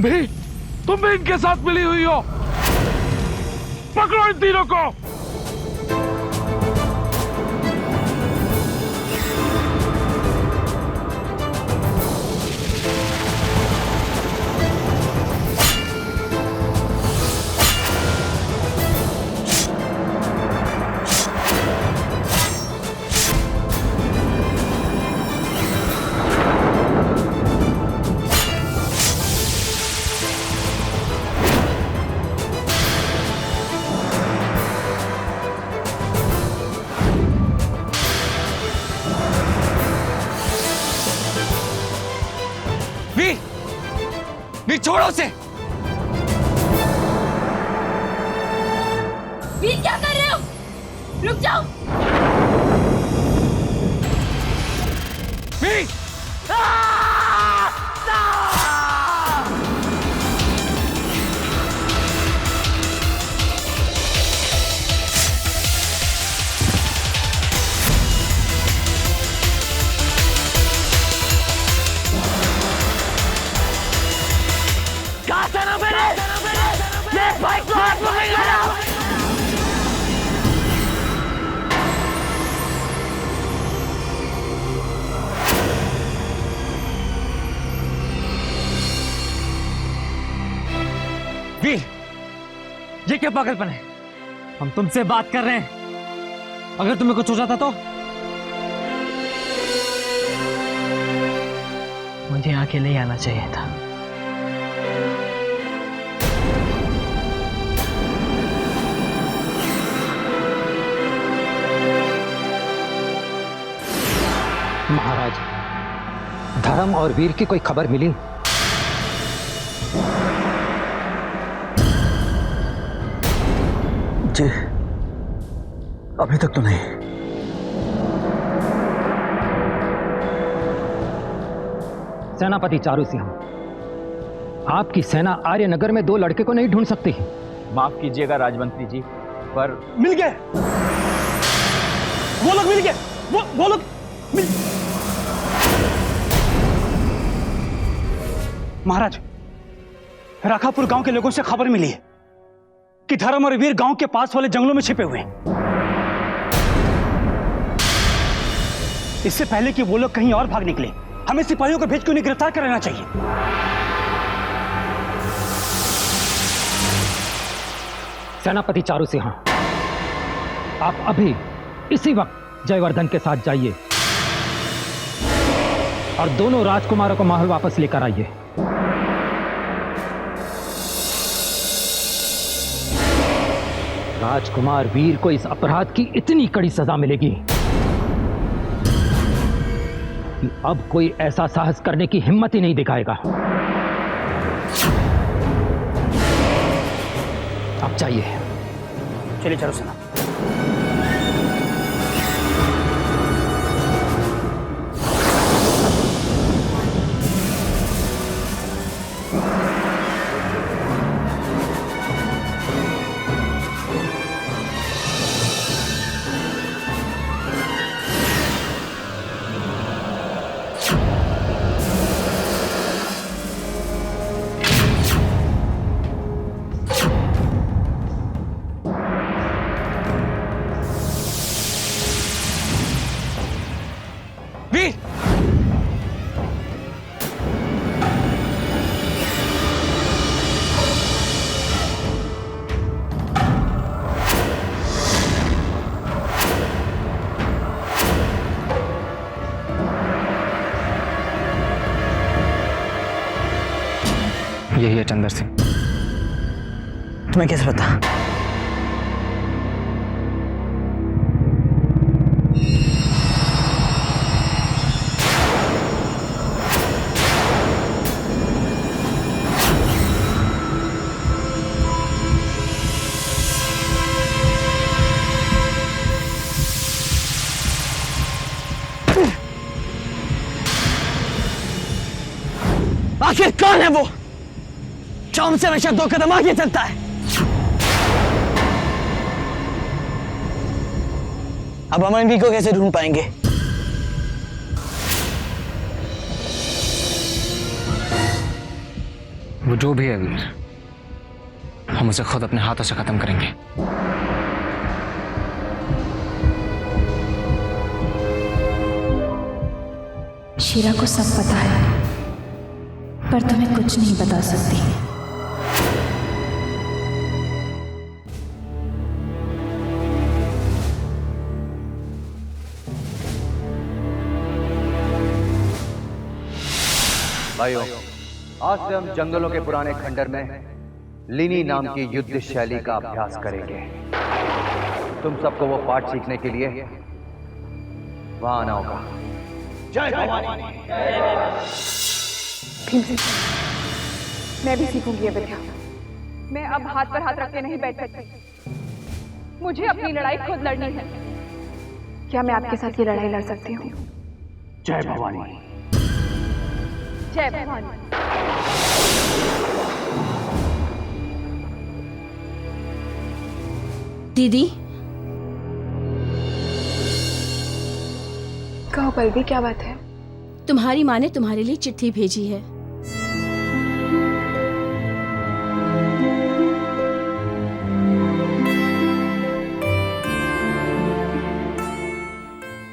तुम भी इनके साथ मिली हुई हो। पकड़ो इन तीनों को। वीर छोड़ो उसे। वीर क्या कर रहे हो? रुक जाओ। वीर भाई को हाथ में लगाओ। वीर, ये क्या पागलपन है? हम तुमसे बात कर रहे हैं। अगर तुम्हें कुछ हो जाता तो? मुझे यहाँ अकेले ही आना चाहिए था। महाराज, धर्म और वीर की कोई खबर मिली? जी, अभी तक तो नहीं। सेनापति चारू सिंह, आपकी सेना आर्यनगर में 2 लड़के को नहीं ढूंढ सकती। माफ कीजिएगा राजमंत्री जी, पर मिल गए, वो लोग मिल गए, वो लोग मिल। महाराज, राखापुर गांव के लोगों से खबर मिली है कि धर्म और वीर गांव के पास वाले जंगलों में छिपे हुए हैं। इससे पहले कि वो लोग कहीं और भाग निकले, हमें सिपाहियों को भेज के उन्हें गिरफ्तार कर लेना चाहिए। सेनापति चारू सिंह, आप अभी इसी वक्त जयवर्धन के साथ जाइए और दोनों राजकुमारों को महल वापस लेकर आइए। राजकुमार वीर को इस अपराध की इतनी कड़ी सजा मिलेगी कि अब कोई ऐसा साहस करने की हिम्मत ही नहीं दिखाएगा। अब जाइए। चलिए चारू सेना। यही है चंदर सिंह। तुम्हें कैसे पता? आखिर कौन है वो जो हमसे हमेशा 2 कदम आगे चलता है? अब हम इनको कैसे ढूंढ पाएंगे? वो जो भी है वीर, हम उसे खुद अपने हाथों से खत्म करेंगे। शीरा को सब पता है, पर तुम्हें कुछ नहीं बता सकती। भाइयों, आज से हम जंगलों के पुराने खंडर में लिनी नाम की युद्ध शैली का अभ्यास करेंगे। तुम सबको वो पाठ सीखने के लिए वहां आना होगा। जय भवानी। मैं भी सीखूंगी ये विद्या। मैं अब हाथ पर हाथ रख के नहीं बैठ सकती। मुझे अपनी लड़ाई खुद लड़नी है। क्या मैं आपके साथ ये लड़ाई लड़ सकती हूँ? जय भवानी। जय भवानी। दीदी, कहो पल्लवी, क्या बात है? तुम्हारी माँ ने तुम्हारे लिए चिट्ठी भेजी है।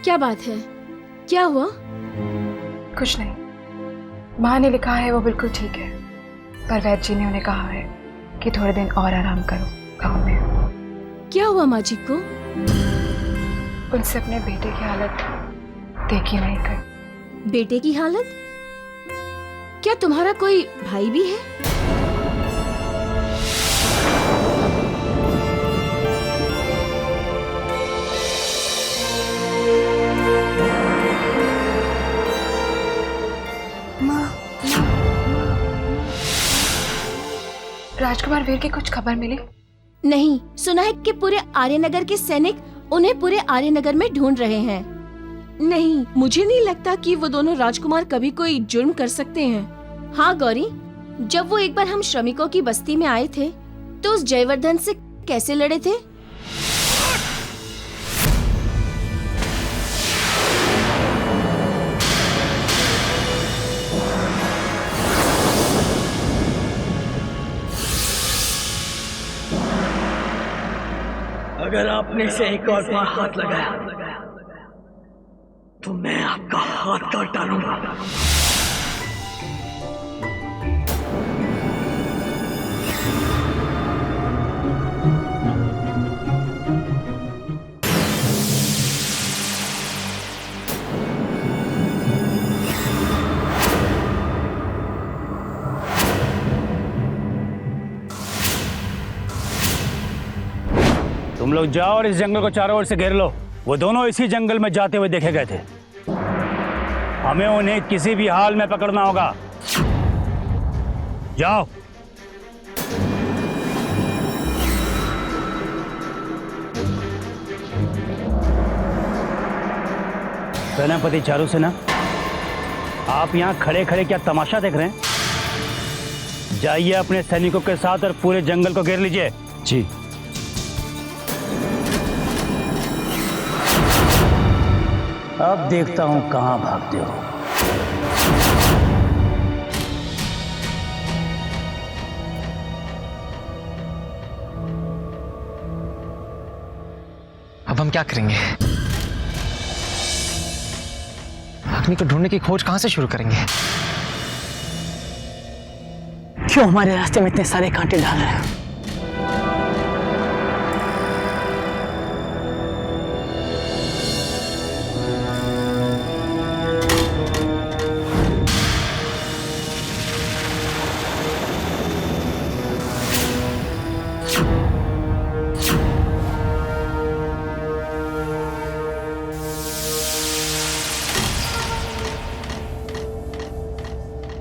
क्या बात है? क्या हुआ? कुछ नहीं। माँ ने लिखा है वो बिल्कुल ठीक है, पर वैद्य जी ने उन्हें कहा है कि थोड़े दिन और आराम करो गाँव में। क्या हुआ माँ जी को? उनसे अपने बेटे की हालत देखी नहीं गई। बेटे की हालत? क्या तुम्हारा कोई भाई भी है? राजकुमार वीर की कुछ खबर मिली? नहीं, सुना है कि पूरे आर्यनगर के सैनिक उन्हें पूरे आर्यनगर में ढूंढ रहे हैं। नहीं, मुझे नहीं लगता कि वो दोनों राजकुमार कभी कोई जुर्म कर सकते हैं। हाँ गौरी, जब वो एक बार हम श्रमिकों की बस्ती में आए थे तो उस जयवर्धन से कैसे लड़े थे? अगर आपने इसे एक और बार हाथ लगाया तो मैं आपका हाथ काट डालूंगा। तुम लोग जाओ और इस जंगल को चारों ओर से घेर लो। वो दोनों इसी जंगल में जाते हुए देखे गए थे। हमें उन्हें किसी भी हाल में पकड़ना होगा। जाओ। सेनापति चारुसेना, आप यहाँ खड़े खड़े क्या तमाशा देख रहे हैं? जाइए अपने सैनिकों के साथ और पूरे जंगल को घेर लीजिए। जी। अब देखता हूं कहां भागते हो। अब हम क्या करेंगे? अग्नि को ढूंढने की खोज कहां से शुरू करेंगे? क्यों हमारे रास्ते में इतने सारे कांटे डाल रहे हैं?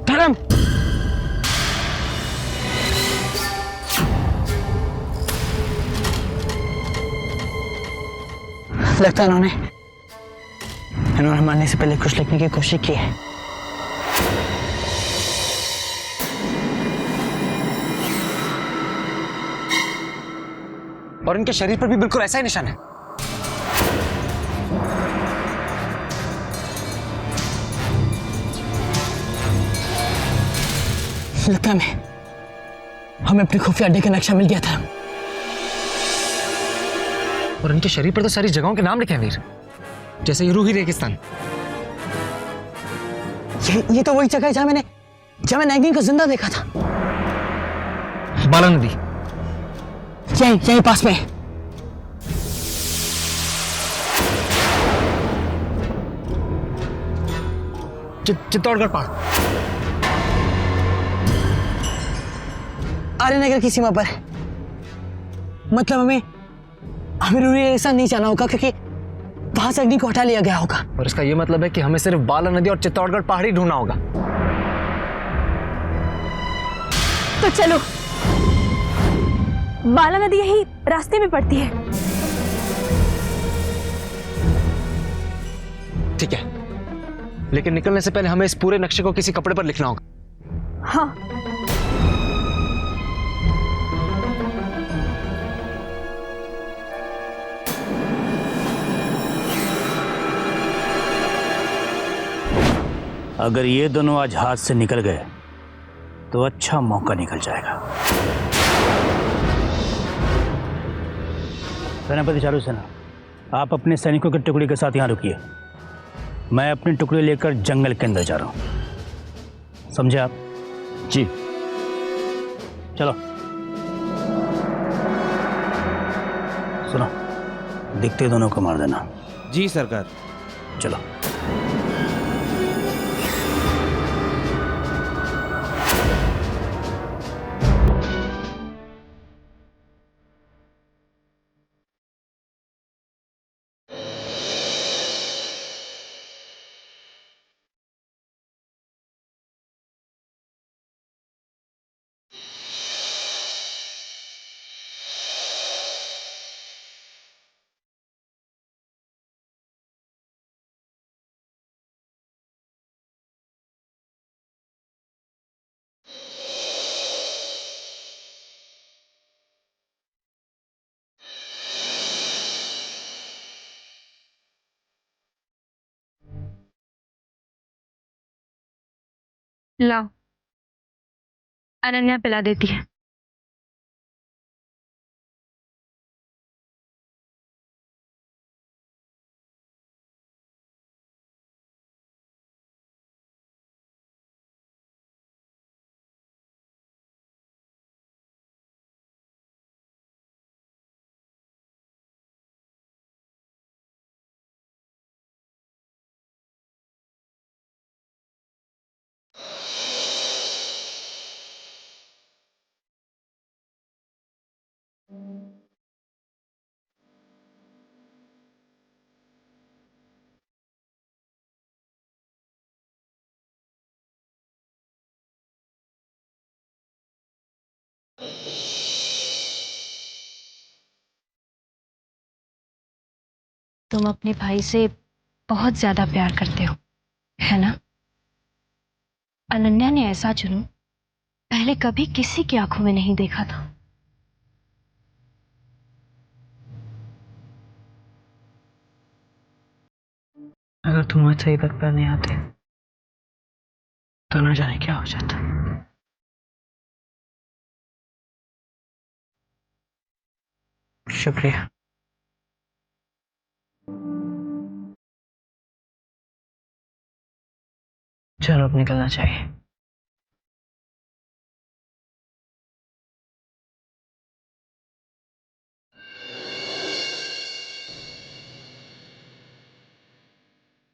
धर्म, लगता है इन्होंने मारने से पहले कुछ लिखने की कोशिश की है। और इनके शरीर पर भी बिल्कुल ऐसा ही निशान है। लगता है हमें अपने खुफिया अड्डे का नक्शा मिल गया था और इनके शरीर पर तो सारी जगहों के नाम लिखे हैं वीर, जैसे ये रूही रेगिस्तान। ये तो वही जगह है जहां मैंने नागिन को जिंदा देखा था। बाला नदी यहीं पास में। चित्तौड़गढ़ पहाड़ आर्यनगर की सीमा पर है। मतलब हमें रूही रेगिस्तान नहीं जाना होगा क्योंकि वहां से अग्नि को हटा लिया गया होगा। और इसका ये मतलब है कि हमें सिर्फ बाला नदी और चित्तौड़गढ़ पहाड़ी ढूंढना होगा। तो चलो, बाला नदी यही रास्ते में पड़ती है। ठीक है, लेकिन निकलने से पहले हमें इस पूरे नक्शे को किसी कपड़े पर लिखना होगा। हाँ, अगर ये दोनों आज हाथ से निकल गए तो अच्छा मौका निकल जाएगा। सेनापति चारू सेना, आप अपने सैनिकों के टुकड़े के साथ यहाँ रुकिए। मैं अपने टुकड़े लेकर जंगल के अंदर जा रहा हूँ, समझे आप? जी। चलो, सुनो, दिखते दोनों को मार देना। जी सरकार। चलो। लाओ, अनन्या पिला देती है। तुम अपने भाई से बहुत ज्यादा प्यार करते हो, है ना? अनन्या ने ऐसा जुनून पहले कभी किसी की आंखों में नहीं देखा था। अगर तुम आज सही वक्त पर नहीं आते तो न जाने क्या हो जाता। शुक्रिया। चलो, अब निकलना चाहिए।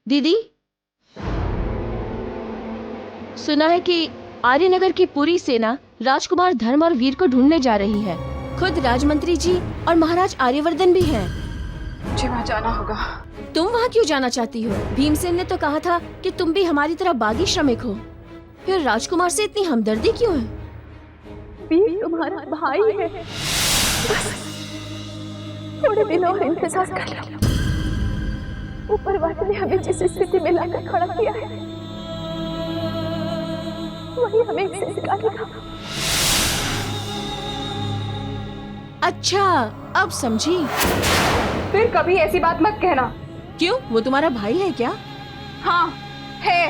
दीदी, सुना है कि आर्यनगर की पूरी सेना राजकुमार धर्म और वीर को ढूंढने जा रही है। खुद राजमंत्री जी और महाराज आर्यवर्धन भी हैं। मुझे वहाँ जाना होगा। तुम वहाँ क्यों जाना चाहती हो? भीमसेन ने तो कहा था कि तुम भी हमारी तरह बागी श्रमिक हो। फिर राजकुमार से इतनी हमदर्दी क्यों है? वीर तुम्हारा भाई है। थोड़े दिनों और इंतजार कर लो। ऊपर वाले ने हमें जिस स्थिति में लाकर खड़ा किया है वही हमें इसे सिखाएगा। अच्छा, अब समझी। फिर कभी ऐसी बात मत कहना। क्यों, वो तुम्हारा भाई है क्या? हाँ, है।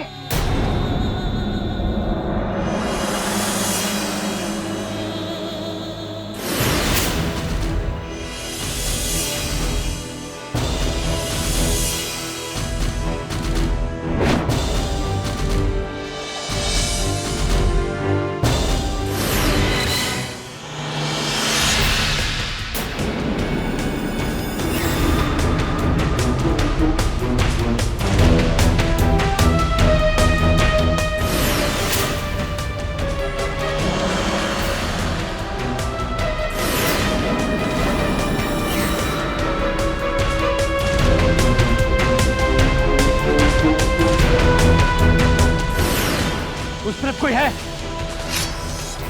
उस तरफ कोई है?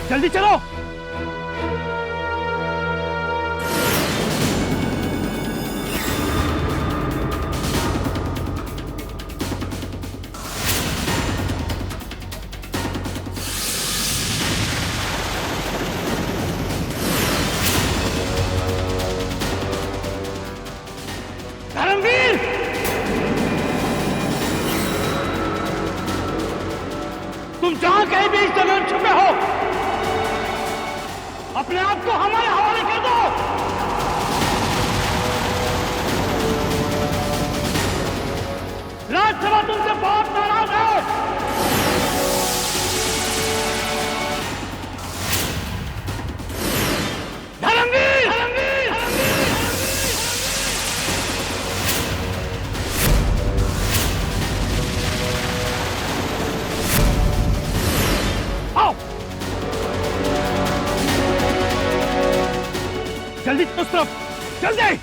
जल्दी चलो। धर्मवीर! तुम जहां कहीं भी इस जगह में छुपे हो, अपने आप को हमारे हवाले कर दो। राज्यसभा तुमसे बहुत नाराज है। धर्मवीर! आओ, जल्दी उस तरफ, जल्दी।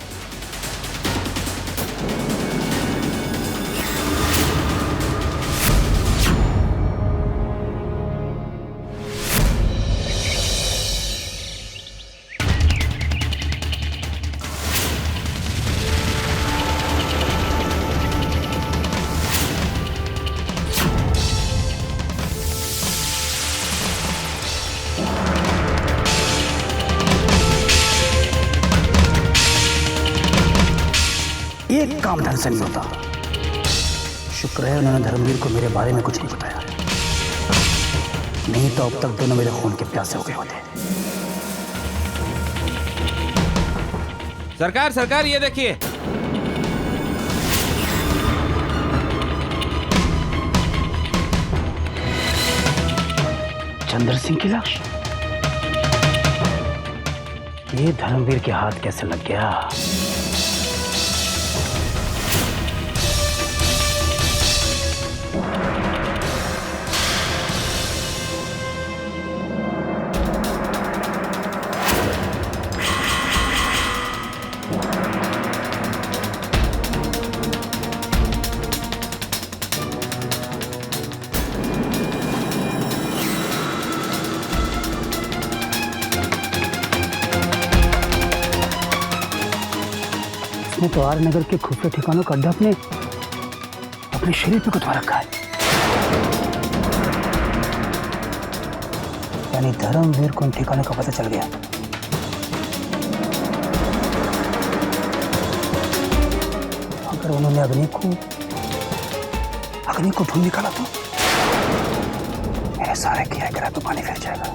एक काम ढंग से नहीं होता। शुक्र है उन्होंने धर्मवीर को मेरे बारे में कुछ नहीं बताया, नहीं तो अब तक दोनों मेरे खून के प्यासे हो गए होते। सरकार सरकार ये देखिए। चंद्र सिंह की लाश। ये धर्मवीर के हाथ कैसे लग गया? इसने तो आर नगर के खुफिया ठिकानों का अड्डा अपने शरीर पे कुतवा रखा है। यानी धर्मवीर को उन ठिकानों का पता चल गया। अगर उन्होंने अग्नि को ढूंढ निकाला तो मेरे सारे किया करा तो पानी फिर जाएगा।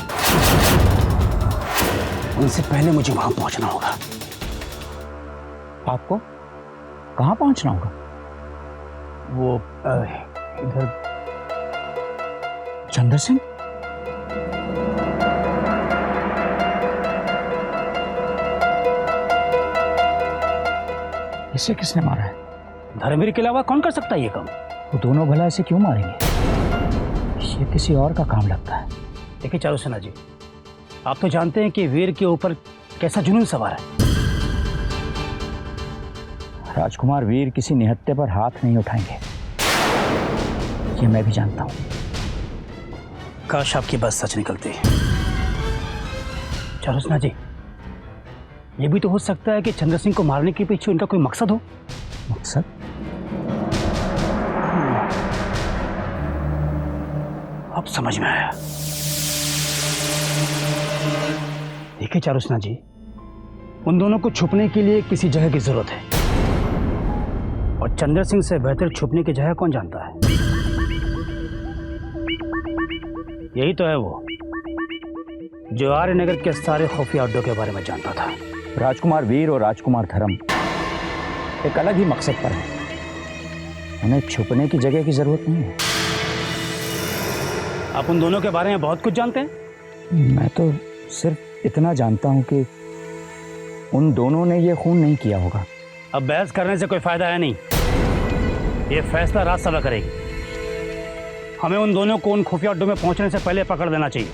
उनसे पहले मुझे वहां पहुंचना होगा। आपको कहां पहुंचना होगा? वो इधर चंद्र सिंह? इसे किसने मारा है? धर्मवीर के अलावा कौन कर सकता है ये काम? वो दोनों भला इसे क्यों मारेंगे? ये किसी और का काम लगता है। देखिए चारू सेना जी, आप तो जानते हैं कि वीर के ऊपर कैसा जुनून सवार है। राजकुमार वीर किसी निहत्थे पर हाथ नहीं उठाएंगे, ये मैं भी जानता हूं। काश आपकी बात सच निकलती। चारू सेना जी, ये भी तो हो सकता है कि चंद्र सिंह को मारने के पीछे उनका कोई मकसद हो। मकसद? अब समझ में आया। देखिए चारू सेना जी, उन दोनों को छुपने के लिए किसी जगह की जरूरत है, और चंद्र सिंह से बेहतर छुपने की जगह कौन जानता है? यही तो है वो जो आर्य नगर के सारे खुफिया अड्डों के बारे में जानता था। राजकुमार वीर और राजकुमार धर्म एक अलग ही मकसद पर है, उन्हें छुपने की जगह की जरूरत नहीं है। आप उन दोनों के बारे में बहुत कुछ जानते हैं। मैं तो सिर्फ इतना जानता हूं कि उन दोनों ने ये खून नहीं किया होगा। अब बहस करने से कोई फायदा है नहीं, ये फैसला राज्यसभा करेगी। हमें उन दोनों को उन खुफिया अड्डों में पहुंचने से पहले पकड़ लेना चाहिए।